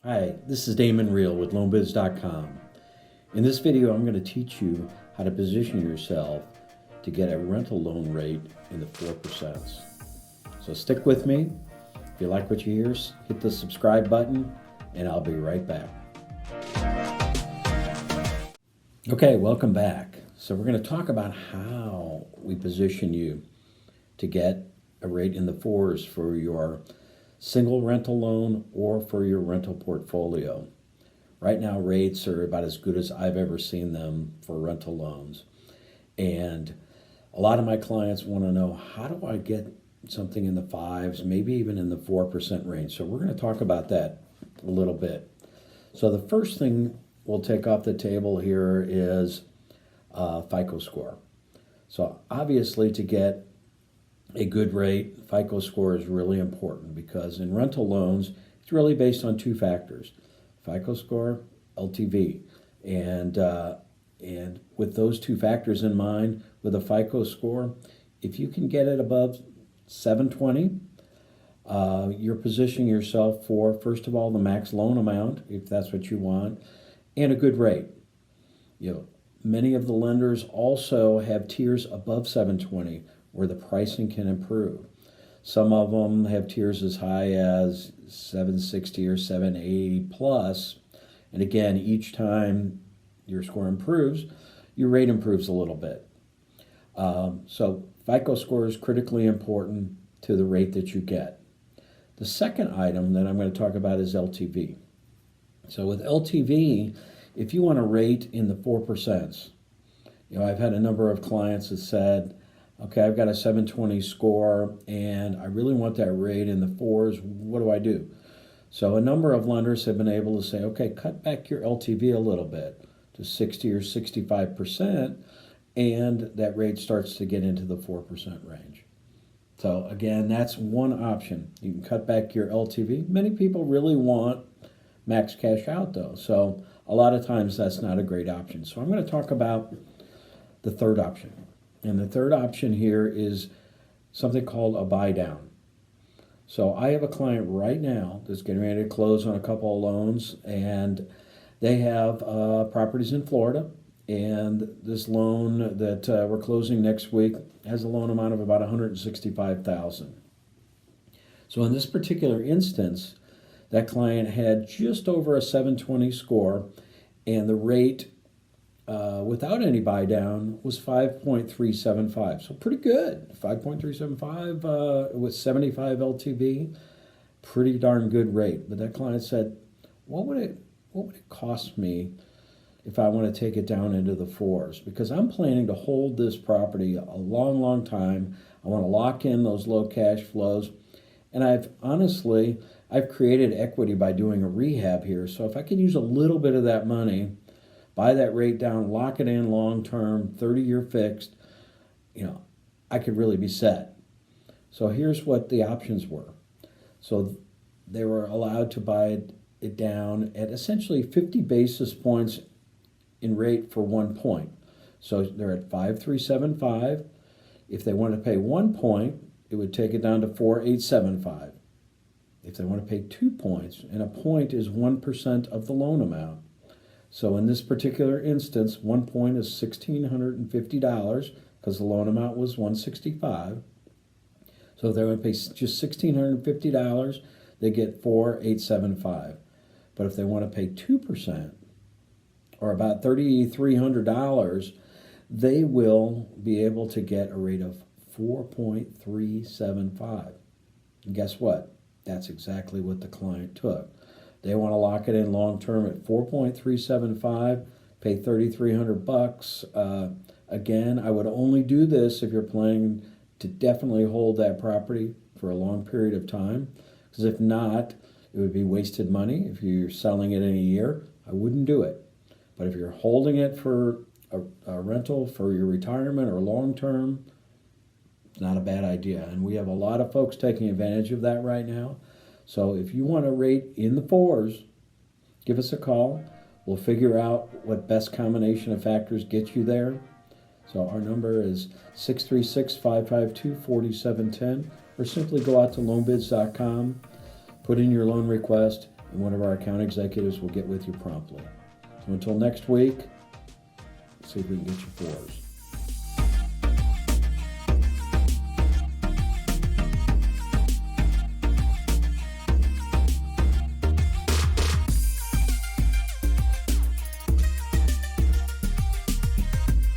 Hi, this is Damon with LoanBidz.com. In this video, I'm going to teach you how to position yourself to get a rental loan rate in the 4%. So stick with me. If you like what you hear, hit the subscribe button, and I'll be right back. Okay, welcome back. So we're going to talk about how we position you to get a rate in the 4s for your single rental loan or for your rental portfolio. Right now, rates are about as good as I've ever seen them for rental loans. And a lot of my clients want to know, how do I get something in the 5s, maybe even in the 4% range? So we're going to talk about that a little bit. So the first thing we'll take off the table here is FICO Score. So obviously, to get a good rate, FICO Score is really important because in rental loans, it's really based on two factors: FICO Score, LTV. And with those two factors in mind, with a FICO Score, if you can get it above 720, you're positioning yourself for, first of all, the max loan amount, if that's what you want, and a good rate. Many of the lenders also have tiers above 720 where the pricing can improve. Some of them have tiers as high as 760 or 780 plus. And again, each time your score improves, your rate improves a little bit. So FICO Score is critically important to the rate that you get. The second item that I'm going to talk about is LTV. So with LTV, if you want a rate in the 4%, I've had a number of clients that said, okay, I've got a 720 score and I really want that rate in the 4s. What do I do? So a number of lenders have been able to say, okay, cut back your LTV a little bit to 60 or 65%, and that rate starts to get into the 4% range. So again, that's one option. You can cut back your LTV. Many people really want max cash out though. So a lot of times that's not a great option. So I'm going to talk about the third option. And the third option here is something called a buy down. So I have a client right now that's getting ready to close on a couple of loans, and they have properties in Florida. And this loan that we're closing next week has a loan amount of about $165,000. So in this particular instance, that client had just over a 720 score, and the rate without any buy down was 5.375. So pretty good. 5.375 with 75 LTV, pretty darn good rate. But that client said, what would it cost me if I want to take it down into the 4s? Because I'm planning to hold this property a long, long time. I want to lock in those low cash flows. And I've created equity by doing a rehab here. So if I can use a little bit of that money, buy that rate down, lock it in long-term, 30-year fixed, I could really be set. So here's what the options were. So they were allowed to buy it down at essentially 50 basis points in rate for 1 point. So they're at 5.375. If they want to pay 1 point, it would take it down to 4.875. If they want to pay 2 points, and a point is 1% of the loan amount. So in this particular instance, 1 point is $1,650 because the loan amount was $165. So if they want to pay just $1,650, they get $4,875. But if they want to pay 2%, or about $3,300, they will be able to get a rate of 4.375. And guess what? That's exactly what the client took. They want to lock it in long term at 4.375, pay $3,300. Again, I would only do this if you're planning to definitely hold that property for a long period of time. Because if not, it would be wasted money. If you're selling it in a year, I wouldn't do it. But if you're holding it for a rental for your retirement or long term, it's not a bad idea. And we have a lot of folks taking advantage of that right now. So if you want a rate in the 4s, give us a call. We'll figure out what best combination of factors get you there. So our number is 636-552-4710, or simply go out to LoanBidz.com, put in your loan request, and one of our account executives will get with you promptly. So until next week, see if we can get you 4's.